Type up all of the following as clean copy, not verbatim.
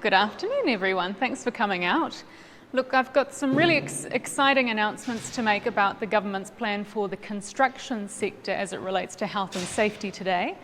Good afternoon, everyone. Thanks for coming out. Look, I've got some really exciting announcements to make about the government's plan for the construction sector as it relates to health and safety today.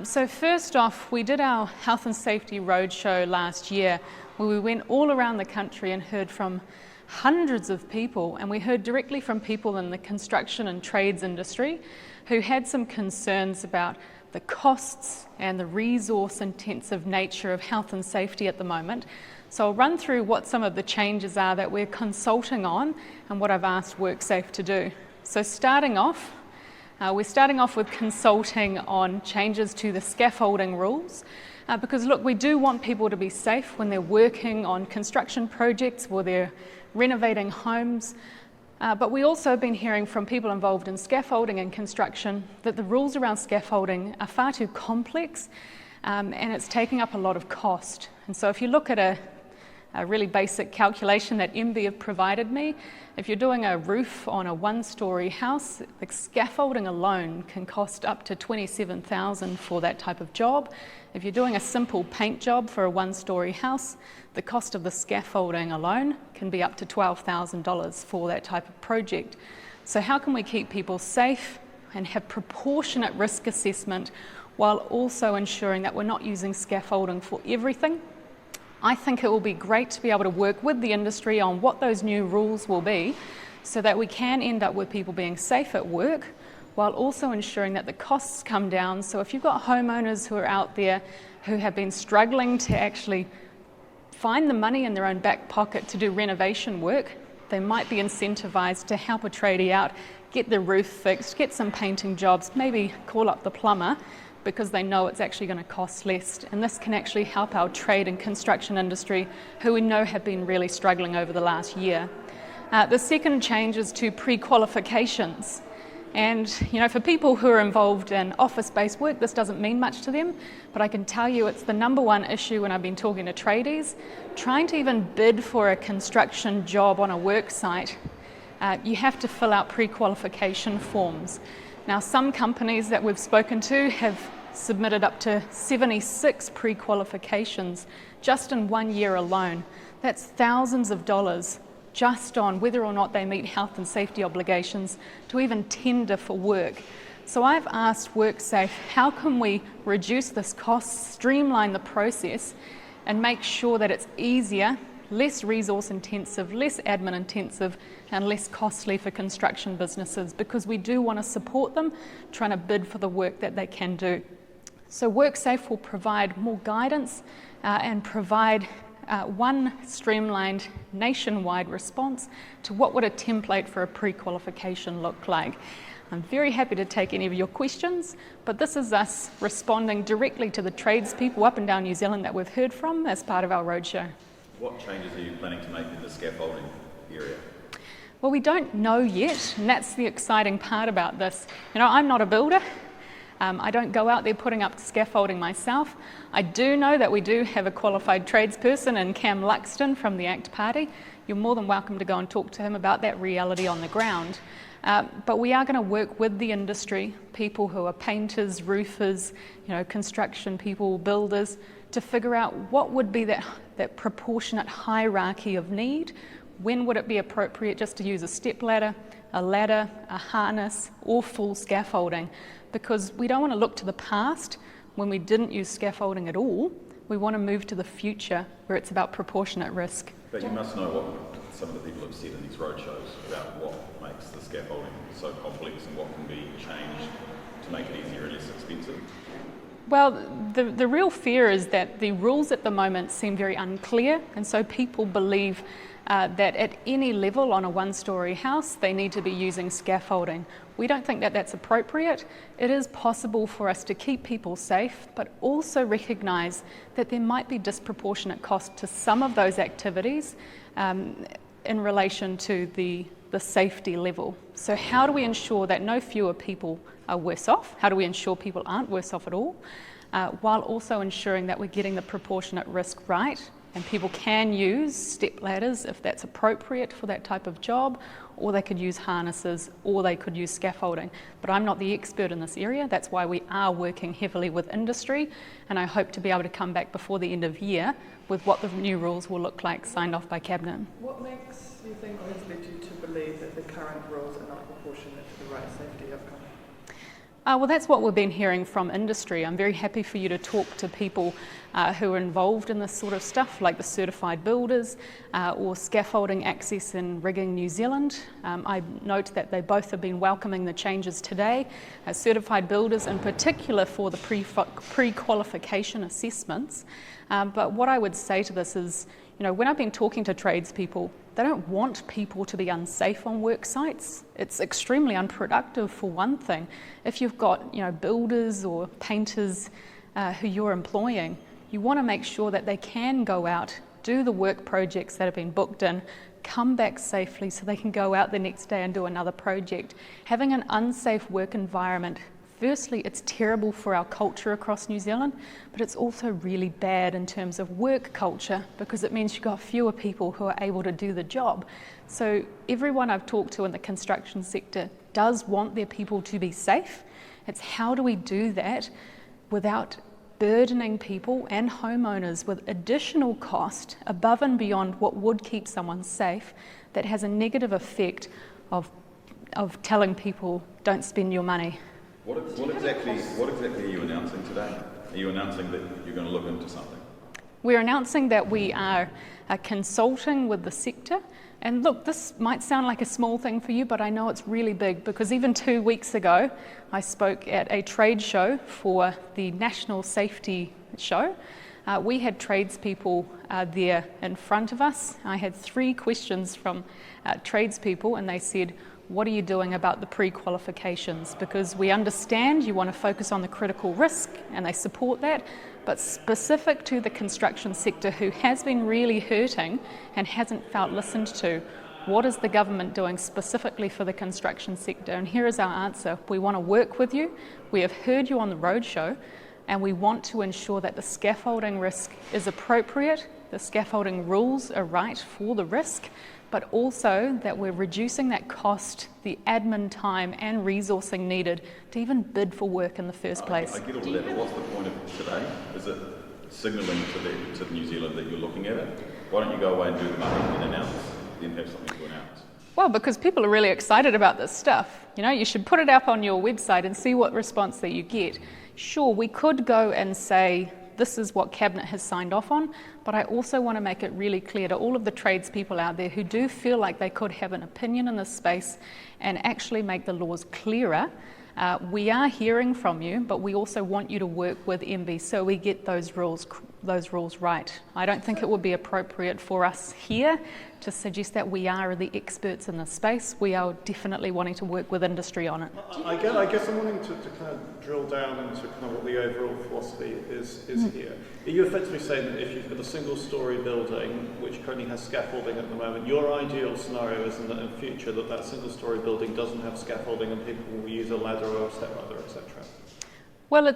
So first off, we did our health and safety roadshow last year where we went all around the country and heard from hundreds of people, and we heard directly from people in the construction and trades industry who had some concerns about the costs and the resource-intensive nature of health and safety at the moment. So I'll run through what some of the changes are that we're consulting on and what I've asked WorkSafe to do. So we're starting off with consulting on changes to the scaffolding rules because look, we do want people to be safe when they're working on construction projects or they're renovating homes. But we also have been hearing from people involved in scaffolding and construction that the rules around scaffolding are far too complex and it's taking up a lot of cost. And so if you look at a really basic calculation that MB have provided me, if you're doing a roof on a one-storey house, the scaffolding alone can cost up to $27,000 for that type of job. If you're doing a simple paint job for a one-storey house, the cost of the scaffolding alone can be up to $12,000 for that type of project. So how can we keep people safe and have proportionate risk assessment while also ensuring that we're not using scaffolding for everything? I think it will be great to be able to work with the industry on what those new rules will be so that we can end up with people being safe at work while also ensuring that the costs come down. So if you've got homeowners who are out there who have been struggling to actually find the money in their own back pocket to do renovation work, they might be incentivized to help a tradie out, get the roof fixed, get some painting jobs, maybe call up the plumber because they know it's actually going to cost less. And this can actually help our trade and construction industry, who we know have been really struggling over the last year. The second change is to pre-qualifications. And for people who are involved in office-based work, this doesn't mean much to them, but I can tell you it's the number one issue when I've been talking to tradies. Trying to even bid for a construction job on a work site, you have to fill out pre-qualification forms. Now, some companies that we've spoken to have submitted up to 76 pre-qualifications just in 1 year alone. That's thousands of dollars just on whether or not they meet health and safety obligations to even tender for work. So I've asked WorkSafe, how can we reduce this cost, streamline the process, and make sure that it's easier, less resource intensive, less admin intensive, and less costly for construction businesses, because we do want to support them trying to bid for the work that they can do. So WorkSafe will provide more guidance and provide one streamlined nationwide response to what would a template for a pre-qualification look like. I'm very happy to take any of your questions, but this is us responding directly to the tradespeople up and down New Zealand that we've heard from as part of our roadshow. What changes are you planning to make in the scaffolding area? Well, we don't know yet, and that's the exciting part about this. I'm not a builder. I don't go out there putting up scaffolding myself. I do know that we do have a qualified tradesperson in Cam Luxton from the ACT Party. You're more than welcome to go and talk to him about that reality on the ground. But we are going to work with the industry, people who are painters, roofers, construction people, builders, to figure out what would be that proportionate hierarchy of need. When would it be appropriate just to use a step ladder, a harness, or full scaffolding? Because we don't want to look to the past when we didn't use scaffolding at all. We want to move to the future where it's about proportionate risk. But you must know what some of the people have said in these roadshows about what makes the scaffolding so complex and what can be changed to make it easier and less expensive. Well, the real fear is that the rules at the moment seem very unclear, and so people believe that at any level on a one-storey house, they need to be using scaffolding. We don't think that that's appropriate. It is possible for us to keep people safe, but also recognise that there might be disproportionate cost to some of those activities in relation to the safety level. So how do we ensure that no fewer people are worse off? How do we ensure people aren't worse off at all? While also ensuring that we're getting the proportionate risk right And people can use step ladders if that's appropriate for that type of job, or they could use harnesses, or they could use scaffolding. But I'm not the expert in this area. That's why we are working heavily with industry, and I hope to be able to come back before the end of year with what the new rules will look like, signed off by Cabinet. What makes you think or has led you to believe that the current rules are not proportionate to the road safety outcome? Well, that's what we've been hearing from industry. I'm very happy for you to talk to people who are involved in this sort of stuff, like the certified builders or Scaffolding Access and Rigging New Zealand. I note that they both have been welcoming the changes today. Certified builders in particular for the pre-qualification assessments. But what I would say to this is, when I've been talking to tradespeople, they don't want people to be unsafe on work sites. It's extremely unproductive, for one thing. If you've got, builders or painters who you're employing, you want to make sure that they can go out, do the work projects that have been booked in, come back safely so they can go out the next day and do another project. Having an unsafe work environment, firstly, it's terrible for our culture across New Zealand, but it's also really bad in terms of work culture because it means you've got fewer people who are able to do the job. So everyone I've talked to in the construction sector does want their people to be safe. It's how do we do that without burdening people and homeowners with additional cost above and beyond what would keep someone safe that has a negative effect of telling people don't spend your money. What exactly are you announcing today? Are you announcing that you're going to look into something? We're announcing that we are consulting with the sector. And look, this might sound like a small thing for you, but I know it's really big because even 2 weeks ago, I spoke at a trade show for the National Safety Show. We had tradespeople there in front of us. I had 3 questions from tradespeople, and they said, what are you doing about the pre-qualifications? Because we understand you want to focus on the critical risk, and they support that, but specific to the construction sector who has been really hurting and hasn't felt listened to, what is the government doing specifically for the construction sector? And here is our answer. We want to work with you. We have heard you on the roadshow, and we want to ensure that the scaffolding risk is appropriate, the scaffolding rules are right for the risk, but also that we're reducing that cost, the admin time and resourcing needed to even bid for work in the first place. I get all of that, but what's the point of today? Is it signalling to New Zealand that you're looking at it? Why don't you go away and do the money and announce, then have something to announce? Well, because people are really excited about this stuff. You should put it up on your website and see what response that you get. Sure, we could go and say, this is what Cabinet has signed off on, but I also want to make it really clear to all of the tradespeople out there who do feel like they could have an opinion in this space and actually make the laws clearer. We are hearing from you, but we also want you to work with MB so we get those rules right. I don't think it would be appropriate for us here to suggest that we are the experts in this space. We are definitely wanting to work with industry on it. I guess I'm wanting to kind of drill down into kind of what the overall philosophy is here. Are you effectively saying that if you've got a single-storey building which currently has scaffolding at the moment, your ideal scenario is in the future that single-storey building doesn't have scaffolding and people will use a ladder or a step ladder, etc.? Well,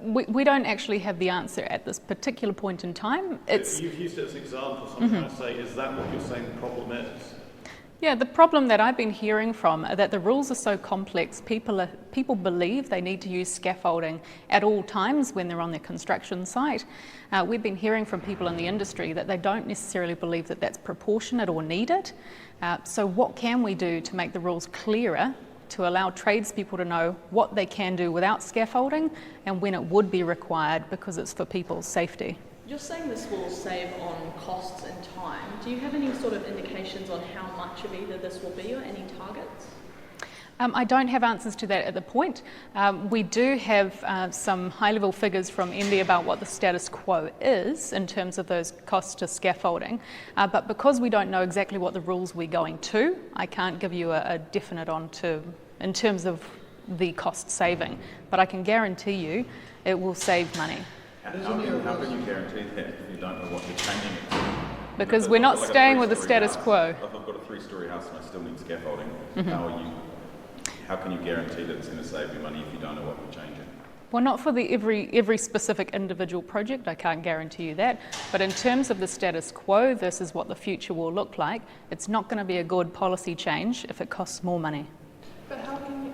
we don't actually have the answer at this particular point in time. You've used it as an example, so I'm trying to say, is that what you're saying the problem is? Yeah, the problem that I've been hearing from are that the rules are so complex, people believe they need to use scaffolding at all times when they're on their construction site. We've been hearing from people in the industry that they don't necessarily believe that that's proportionate or needed. So what can we do to make the rules clearer, to allow tradespeople to know what they can do without scaffolding and when it would be required because it's for people's safety? You're saying this will save on costs and time. Do you have any sort of indications on how much of either this will be or any targets? I don't have answers to that at the point. We do have some high-level figures from MB about what the status quo is in terms of those costs to scaffolding, but because we don't know exactly what the rules we're going to, I can't give you a definite in terms of the cost saving, but I can guarantee you it will save money. How can you guarantee that if you don't know what you're changing it to? Because we're not staying with the status quo. If I've got a 3-storey house and I still need scaffolding, how can you guarantee that it's going to save you money if you don't know what you're changing? Well, not for every specific individual project, I can't guarantee you that, but in terms of the status quo versus what the future will look like, it's not going to be a good policy change if it costs more money. But how can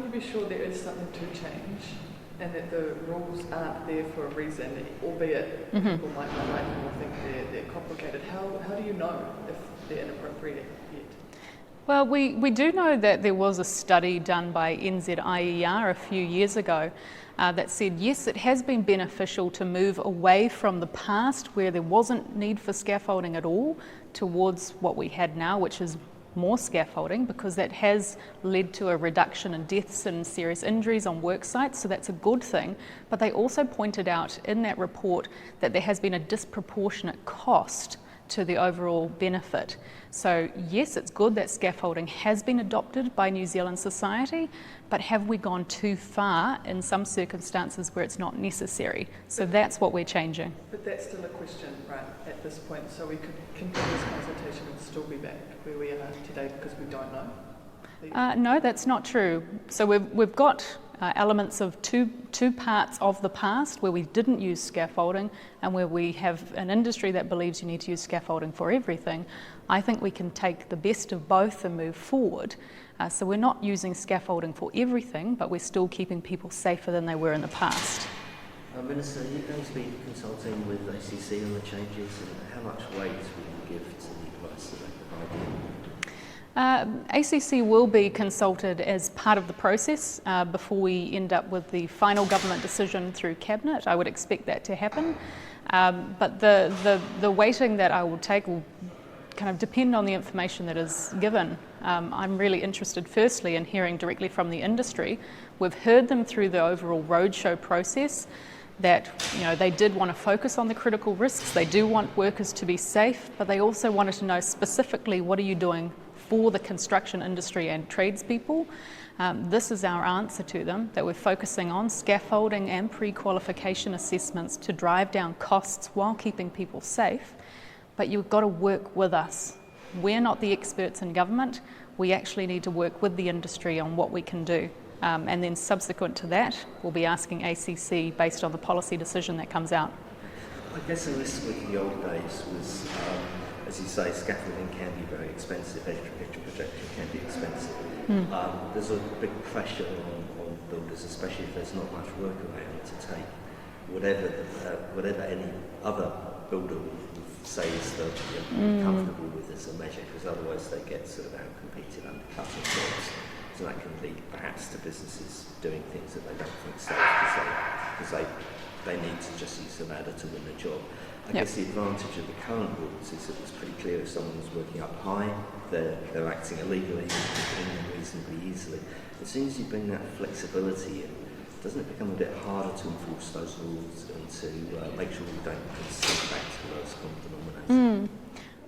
you be sure there is something to change and that the rules aren't there for a reason, albeit people might not like them or think they're complicated? How do you know if they're inappropriate yet? Well, we do know that there was a study done by NZIER a few years ago that said, yes, it has been beneficial to move away from the past where there wasn't need for scaffolding at all towards what we had now, which is more scaffolding, because that has led to a reduction in deaths and serious injuries on work sites, so that's a good thing. But they also pointed out in that report that there has been a disproportionate cost to the overall benefit. So yes, it's good that scaffolding has been adopted by New Zealand society, but have we gone too far in some circumstances where it's not necessary? So that's what we're changing. But that's still a question, right, at this point, so we could continue this consultation and still be back where we are today because we don't know? No, that's not true. So we've got elements of two parts of the past where we didn't use scaffolding and where we have an industry that believes you need to use scaffolding for everything. I think we can take the best of both and move forward. So we're not using scaffolding for everything, but we're still keeping people safer than they were in the past. Minister, are you going to be consulting with ACC on the changes, and how much weight will you give to the advice that they provide? ACC will be consulted as part of the process before we end up with the final government decision through Cabinet. I would expect that to happen. But the weighting that I will take will kind of depend on the information that is given. I'm really interested firstly in hearing directly from the industry. We've heard them through the overall roadshow process that they did want to focus on the critical risks. They do want workers to be safe, but they also wanted to know specifically what are you doing for the construction industry and tradespeople. This is our answer to them, that we're focusing on scaffolding and pre-qualification assessments to drive down costs while keeping people safe. But you've got to work with us. We're not the experts in government. We actually need to work with the industry on what we can do. And then subsequent to that, we'll be asking ACC based on the policy decision that comes out. I guess the risk with the old days was, as you say, scaffolding can be very expensive, extra protection can be expensive. There's a big pressure on builders, especially if there's not much work around, to take whatever any other builder would say is comfortable with as a measure, because otherwise they get sort of out-competed, undercutting jobs. So that can lead perhaps to businesses doing things that they don't think safe because they need to just use the ladder to win the job. I guess the advantage of the current rules is that it's pretty clear if someone's working up high, they're acting illegally and reasonably easily. As soon as you bring that flexibility in, doesn't it become a bit harder to enforce those rules and to make sure we don't sink back to the lowest common denominator?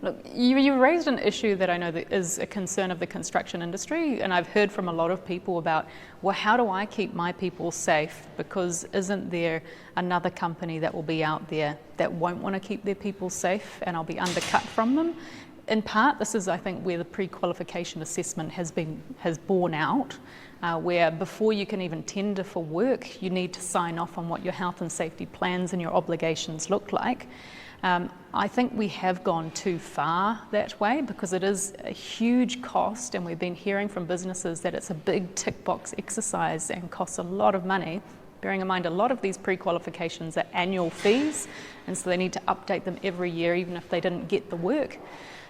Look, you raised an issue that I know that is a concern of the construction industry, and I've heard from a lot of people about, well, how do I keep my people safe? Because isn't there another company that will be out there that won't want to keep their people safe and I'll be undercut from them? In part, this is, I think, where the pre-qualification assessment has borne out, where before you can even tender for work, you need to sign off on what your health and safety plans and your obligations look like. I think we have gone too far that way because it is a huge cost, and we've been hearing from businesses that it's a big tick box exercise and costs a lot of money. Bearing in mind a lot of these pre-qualifications are annual fees, and so they need to update them every year even if they didn't get the work.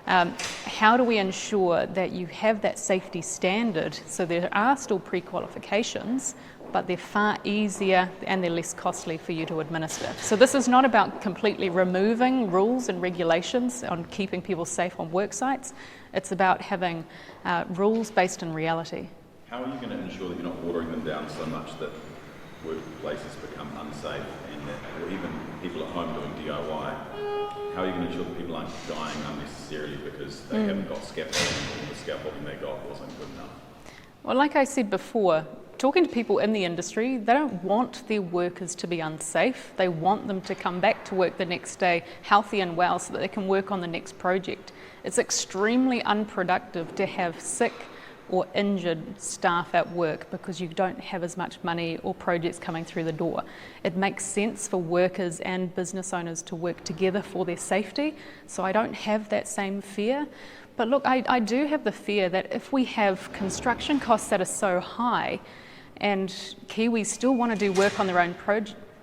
How do we ensure that you have that safety standard so there are still pre-qualifications, but they're far easier and they're less costly for you to administer? So this is not about completely removing rules and regulations on keeping people safe on work sites. It's about having rules based in reality. How are you going to ensure that you're not watering them down so much that workplaces become unsafe and that, or even people at home doing DIY, how are you going to ensure that people aren't dying unnecessarily because they haven't got scaffolding, or the scaffolding they got wasn't good enough? Well, like I said before, talking to people in the industry, they don't want their workers to be unsafe. They want them to come back to work the next day healthy and well so that they can work on the next project. It's extremely unproductive to have sick, or injured staff at work because you don't have as much money or projects coming through the door. It makes sense for workers and business owners to work together for their safety, so I don't have that same fear. But look, I do have the fear that if we have construction costs that are so high and Kiwis still want to do work on their own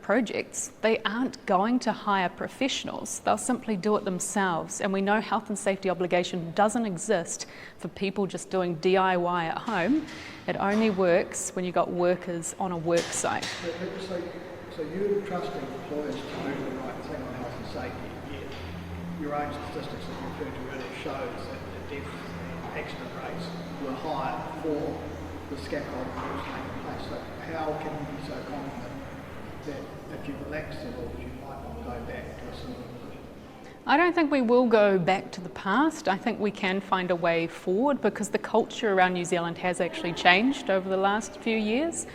projects, they aren't going to hire professionals. They'll simply do it themselves. And we know health and safety obligation doesn't exist for people just doing DIY at home. It only works when you've got workers on a work site. So you're trusting employers to do the right thing on health and safety, yet your own statistics that you referred to earlier shows that the death and accident rates were higher for the scaffolding that was taking place. So how can you be so confident that if you relax the rules, you might not go back to a similar position? I don't think we will go back to the past. I think we can find a way forward because the culture around New Zealand has actually changed over the last few years.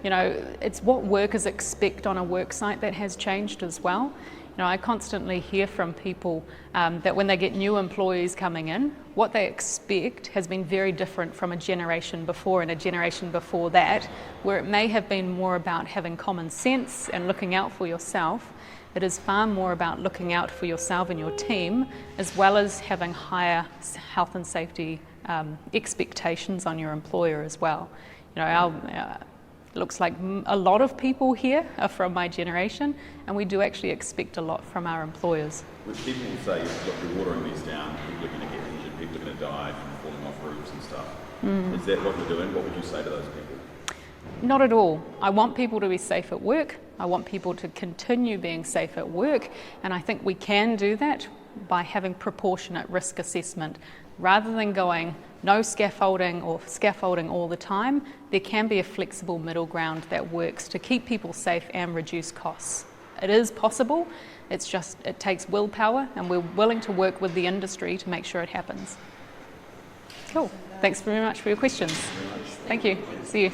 You know, it's what workers expect on a work site that has changed as well. You know, I constantly hear from people that when they get new employees coming in, what they expect has been very different from a generation before and a generation before that, where it may have been more about having common sense and looking out for yourself. It is far more about looking out for yourself and your team, as well as having higher health and safety expectations on your employer as well. You know, looks like a lot of people here are from my generation, and we do actually expect a lot from our employers. When people say, look, you're watering these down, people are going to get injured, people are going to die from falling off roofs and stuff. Is that what you're doing? What would you say to those people? Not at all. I want people to be safe at work. I want people to continue being safe at work, and I think we can do that by having proportionate risk assessment. Rather than going no scaffolding or scaffolding all the time, there can be a flexible middle ground that works to keep people safe and reduce costs. It is possible, it's just, it takes willpower, and we're willing to work with the industry to make sure it happens. Cool. Thanks very much for your questions. Thank you. See you.